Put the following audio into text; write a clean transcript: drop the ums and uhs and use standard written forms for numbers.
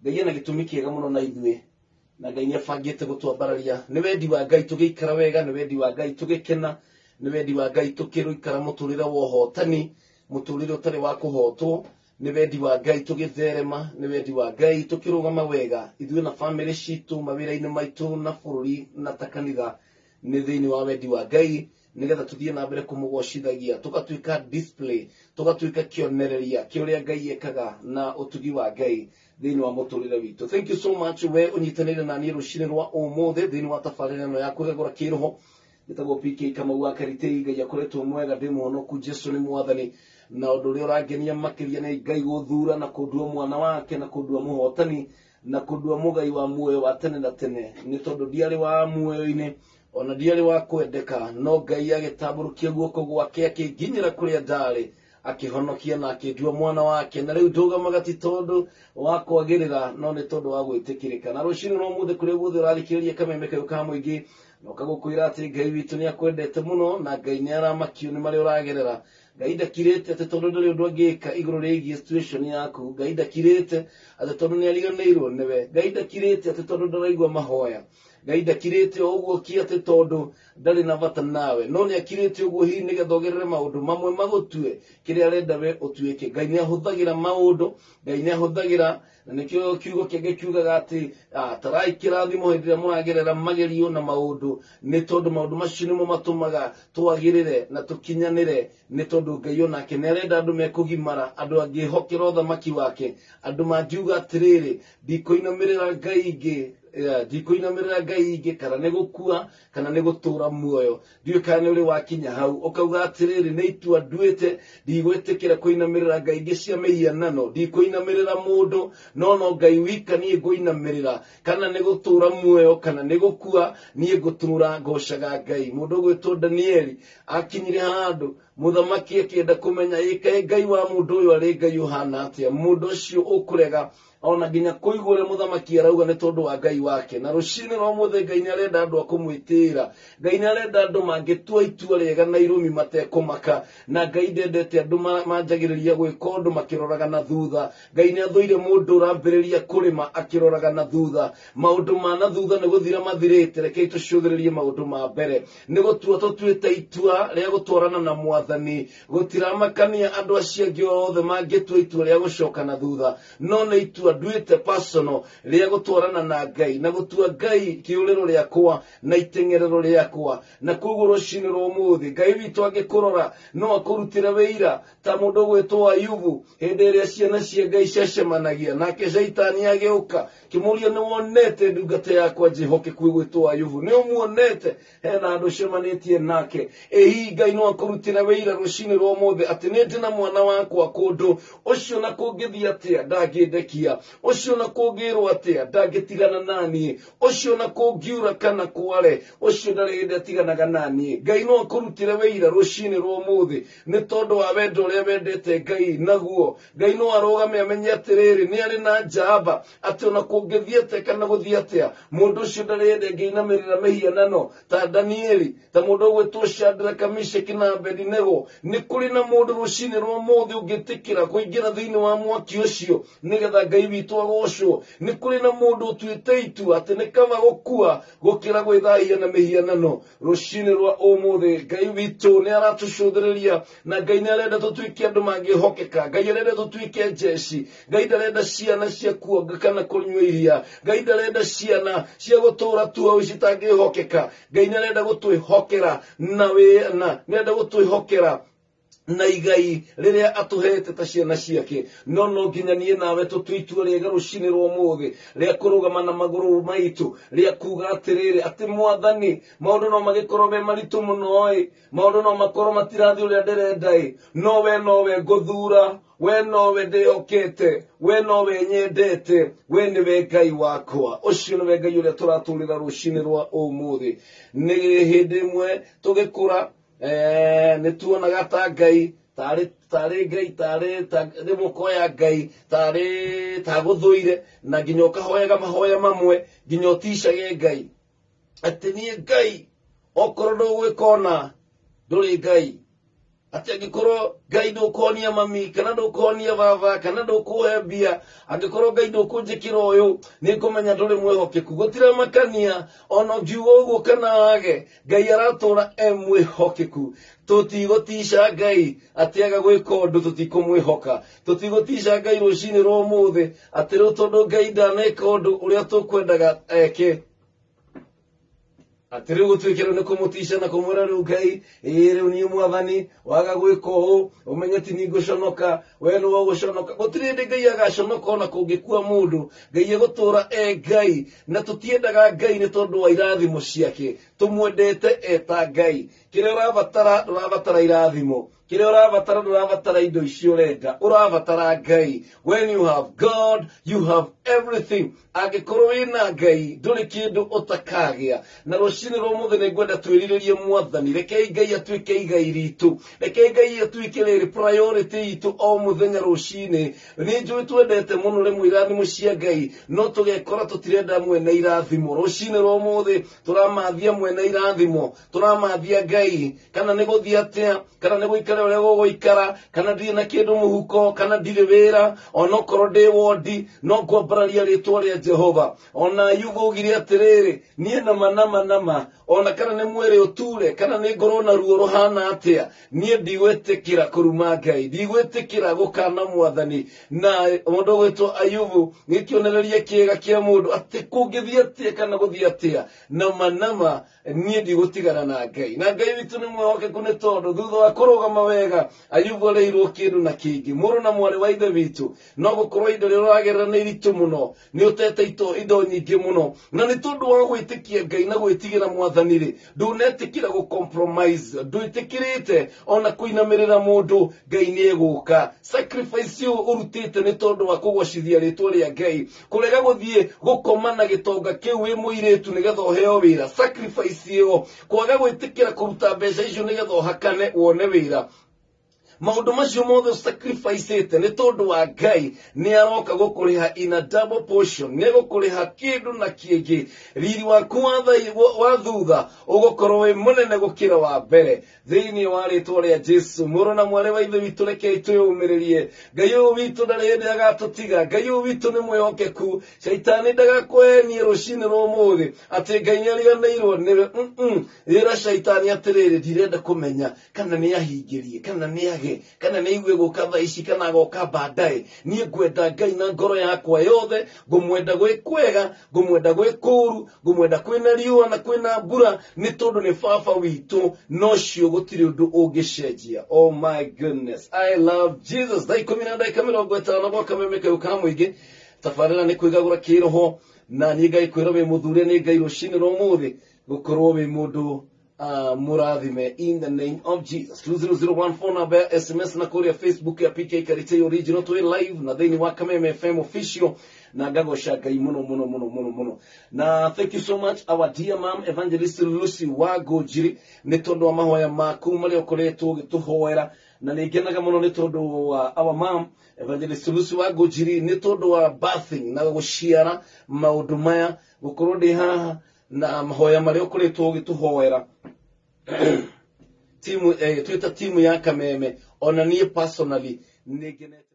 Ngai ena gitumi kiega muno na ithuĩ na Ngai nĩabangĩte gũtwambararia. Nĩ wendi wa Ngai tũgĩikara wega, nĩ wendi wa Ngai tũgĩkena, nĩ wendi wa Ngai tũkĩrũikara mũtũrĩre wa ũhotani, mũtũrĩre ũtarĩ wa kũhotwo, nĩ wendi wa Ngai tũgĩtherema, nĩ wendi wa Ngai tũkĩrũgama wega ithuĩ na family citũ, mawĩra-inĩ maitũ na bũrũri na ta kanitha, nĩ thĩinĩ wa wendi wa Ngai nigetha tuthiĩ na mbere kũmũgocithagia, tũgatuĩka display, tũgatuĩka kĩonereria kĩa ũrĩa Ngai ekaga na ũtugi wa Ngai thĩinĩ wa mũtũrĩre witũ. Thank you so much we ũnyitanĩire na niĩ rũcinĩ rwa ũmũthĩ thĩinĩ wa tabarĩra ĩno ya kũgegũra kĩroho. Gĩtagwo PK Kamau wa Karitĩi. Ngai akoretwo mwega, ndĩ mũhonoku, Jesu nĩ mwathani, na ũndũ ũrĩa ũrangenia makĩria nĩ Ngai gũthura na kũndua mwana wake na kũndua mũhotani na kũndua mũgai wa muoyo wa tene na tene, nĩ tondũ ndiarĩ wa muoyo-inĩ ona ndiarĩ wa kwendeka, no Ngai agĩtambũrũkia guoko gwake akĩnginyĩra kũrĩa ndarĩ, akĩhonokia na akĩndua mwana wake, na rĩu ndũgamaga ti tondũ wa kwagĩrĩra no nĩ tondũ wa gwĩtĩkĩrĩka. Na rũcinĩ rwa ũmũthĩ kũrĩa guothe ũrathikĩrĩria kameme kayũ ka mũingĩ, na ũkagũkwĩra atĩ Ngai witũ nĩ akwendete mũno na Ngai nĩ aramakio nĩ marĩa ũragerera. Ngai ndakirĩte atĩ tondũ ndũrĩ ũndũ angĩka igũrũ rĩgiĩ situation yaku. Ngai ndakirĩte atĩ tondũ nĩ ariganĩirwo nĩwe. Ngai ndakirĩte atĩ tondũ ndaraigua mahoya. Ngai ndakirĩte ũguo ki atĩ tondũ ndarĩ na bata nawe, no nĩ akirĩte ũguo hihi nĩgetha ũgerere maũndũ mamwe magũtue kĩrĩa arenda we ũtuĩke. Ngai nĩ ahũthagĩra maũndũ, Ngai nĩ ahũthagĩra, na nĩkĩo kiugo kĩngĩ kiugaga atĩ tarai kĩrathimo hĩndĩ ĩrĩa mũragerera magerio na maũndũ, nĩ tondũ maũndũ macio nĩmo matũmaga twagĩrĩre na tũkinyanĩre, nĩ tondũ Ngai onake nĩ arenda andũ mekũgimara, andũ angĩhokera ũthamaki wake, andũ mangiuga atĩrĩrĩ ndikũinamĩrĩra Ngai ingĩ, ndikũinamĩrĩra Ngai ingĩ, kana nĩ gũkua kana nĩ gũtũũra muoyo. Ndiũĩ kana nĩ ũrĩ wakinya hau ũkauga atĩrĩrĩ nĩ itua nduĩte, ndigwĩtĩkĩra kũinamĩrĩra Ngai ingĩ cia mĩhianano, ndikũinamĩrĩra mũndũ, no Ngai wika niĩ ngũinamĩrĩra, kana nĩ gũtũũra muoyo kana nĩ gũkua, niĩ ngũtũũra ngocaga Ngai. Mũndũ ũgwĩtwo Danieli akinyire handũ mũthamaki akĩenda kũmenya ĩkaĩ Ngai wa mũndũ ũyũ arĩ Ngai ũhana atĩa. Mũndũ ũcio ũkũrega ona nginya kũigua ũrĩa mũthamaki arauga nĩ tondũ wa Ngai wake. Na rũcinĩ rwa ũmũthĩ Ngai nĩ arenda andũ a kũmwĩtĩĩra, Ngai nĩ arenda andũ mangĩtua itua rĩega na irũmi matekũmaka, na Ngai ndendete andũ manjagĩrĩria gwĩka ũndũ makĩroraga na thutha. Ngai nĩ athũire mũndũ ũrambĩrĩria kũrĩma akĩroraga na thutha. Maũndũ ma na thutha nĩ gũthira mathirĩte, rekei tũcũthĩrĩrie maũndũ ma mbere. Nĩ gũtua tũtuĩte itua rĩa gũtwarana na Mwathani, gũtiramakania andũ acio angĩ othe mangĩtua itua rĩa gũcoka na thutha, no nĩ itua nduĩte personal rĩa gũtwarana na Ngai na gũtua Ngai kĩũrĩro rĩakwa na iteng'erero rĩakwa. Na koguo rũcinĩ rwa ũmũthĩ Ngai witũ angĩkũrora no akũrutĩre wĩira ta mũndũ ũgwĩtwo Ayubu hĩndĩ ĩrĩa ciana cia Ngai ciacemanagia nake Shaitani agĩũka kĩmũria nĩ wonete ndungata yakwa njĩhokeku ĩgwĩtwo Ayubu, nĩ ũmuonete hena andũ cemanĩtie nake. Hihi Ngai no akũrutĩre wĩira rũcinĩ rwa ũmũthĩ atĩ nĩ ndĩ na mwana wakwa kũndũ ũcio na kũngĩthiĩ atĩa ndangĩndekia, ũcio na kũngĩrwo atĩa ndangĩtigana naniĩ, ũcio na kũngiura kana kware ũcio ndarĩ hĩndĩ atiganaga naniĩ. Ngai no akũrutĩre wĩira rũcinĩ rwa ũmũthĩ nĩ tondũ wa wendo ũrĩa wendete Ngai naguo. Ngai no arũgame amenye atĩrĩrĩ nĩ arĩ na njamba atĩ ona kũngĩthiĩ atĩa kana gũthiĩ atĩa mũndũ ũcio ndarĩ hĩndĩ angĩinamĩrĩra mĩhianano ta Danieli, ta mũndũ ũgwĩtwo Shadraka, Meshaki na Abedinego. Nĩ kũrĩ na mũndũ rũcinĩ rwa ũmũthĩ ũngĩtĩkĩra kũingĩra thĩinĩ wa mwaki ũcio nĩgetha Ngai witũ agocwo. Nĩ kũrĩ na mũndũ ũtuĩte itua atĩ nĩ kaba gũkua gũkĩra gwĩthaahia na mĩhianano. Rũcinĩ rwa ũmũthĩ Ngai witũ nĩ aratũcũthĩrĩria na Ngai nĩ arenda tũtuĩke andũ mangĩhokeka. Ngai arenda tũtuĩke njeci. Ngai ndarenda ciana cia kuonga kana kũnyua iria. Ngai ndarenda ciana cia gũtũũra tu hau citangĩhokeka. Ngai nĩ arenda gũtwĩhokera na nĩ arenda gũtwĩhokera na igai rĩrĩa atũhete ta ciana ciake. No nginya niĩ nawe tũtue itua rĩega rũcinĩ rwa ũmũthĩ rĩa kũrũgama na magũrũ maitũ rĩa kuga atĩrĩrĩ atĩ Mwathani maũndũ no magĩkorwo me maritũ mũno maũndũ no makorwo matirathiĩ ũrĩa ndĩrenda no we nowe ngũthura, we nowe ndĩhokete, we nowe nyendete, we nĩwe Ngai wakwa. Ũcio nĩwe Ngai ũrĩa tũratũrĩra rũcinĩ rwa ũmũthĩ. Nĩ hĩndĩ ĩmwe tũgĩkũra nĩ tuonaga ta Ngai tarĩ Ngai tarĩ mũkoya Ngai tarĩ tagũthũire na nginya ũkahoyaga mahoya mamwe nginya ũticage Ngai atĩ niĩ Ngai okorwo ndũgwĩka ũna ndũrĩ Ngai. ati agikoro gaido konia mami kana do konia baba kana do kuhebia agikoro gaido kunjikira uyu nikumenya nduri mwihokeku gutira makania ono juo uguo kana wage ngai aratura mwihokeku tutigotisha ngai ati agagwika undu tutikumwihoka tutigotisha ngai rucini rwa umuthi ati riu tondu ngai ndaneka undu uria tukwendaga eke ati riu gutwikira ni kumutisha na kumwira riu ngai riu ni mwathani waga gwika uu umenye ti niguconoka we ni woguconoka gutiri ndi ngai agaconoka ona kungikua mundu ngai egutura ngai na tutiendaga ngai ni tondu wa irathimo ciake tumwendete eta ngai kiria urabatara irathimo kiria urabatara indo icio urenda urabatara ngai. When you have God you have everything. Angikorwo wina ngai nduri kindu utakagia na rucini rwa umuthi ni ngwenda twiriririe mwathani rekei ngai atuike igai ritu rekei ngai atuike riri priority itu o muthenya rucini ni njui twendete muno rimwe irathimo cia ngai no tugekora tutirenda mwene irathimo rucini rwa umuthi turamathia mwene irathimo turamathia ngai kana ni guthia atia kana ni guikara uria guguikara kana ndiri na kindu muhuko kana ndiri wira ona korwo ndi wodi no ngwambararia ritwa ria Jehova ona yugo ugire atiriri nie nama ona kana ni mwere uture kana ni ngoro na ruo ruhana atia nie ndigwetikira kuruma ngai ndigwetikira gukana mwathani na mundu gwitwo Ayubu nikionereria kiega kia mundu ati kungithia atia kana guthia atia nama nie ndigũtigana na ngai na ngai witu ni mwihokeku ni tondu thutha wa kurugama wega Ayubu areirwo kindu na kingi muru na mwari wa ithe witu no gukorwo indo ria uragerera ni ritu muno ni utete indo nyingi muno na ni tondu wa gwitikia ngai na gwitigira mwathani ri ndunetikira gu compromise nduitikirite ona kuinamirira mundu ngai ni eguka sacrifice you urutite ni tondu wa kugwacithia ritwa ria ngai kurega guthie gukomana gitonga kiu wi muiritu nigetha uheo wira sacrifice iyo kwaga gwitikira kuruta mbeca icio nigetha uhakane wone wira maundu macio mothe sacrifice ite ni tondu wa ngai ni aroka gukuriha in a double portion ni gukuriha kindu na kingi riri waku wa thutha ugukorwo wi munene gukira wa mbere thiini wa ritwa ria Jesu muru na mwari wa ithe witu rekei twiyumiririe ngai uyu witu ndari hindi agatutiga ngai uyu witu ni mwihokeku shaitani ndagakwenie rucini rwa umuthi ati ngai ni ariganirwo niwe ira shaitani atiriri ndirenda kumenya kana ni ahingirie kana ni kana ni igwe guka ici kana goka baadaye nie ngwenda ngai na ngoro yakwa yothe ngumwenda gwi kwega ngumwenda gwi kuru ngumwenda kwina riua na kwina mbura ni tondu ni baba witu no cio gutiri undu ungicenjia. Oh my goodness, I love Jesus. Dai komina dai kamera gwetana gwa kamemeka ukamwige tafarira ni kwigagura kiroho na ni ngai kwira we muthure ni ngai rucini rwa umuthi gukorwo we mundu murathime in the name of Jesus. 20014 number SMS na kuria Facebook ya PK Karite original to live na thini wa Kameme FM official na gago shaka muno na thank you so much our dear mom Evangelist Lucy Wagojiri ni tondu wa mahoya maku mari okoretwo gituhoera na nigenaga muno ni tondu wa our mom Evangelist Lucy Wagojiri ni tondu wa birthing na guciara maundu maya gukorwo ndi haha na mahoya mari okoretwo gituhoera timu Twitter timu ya Kameme ona nie personally nigene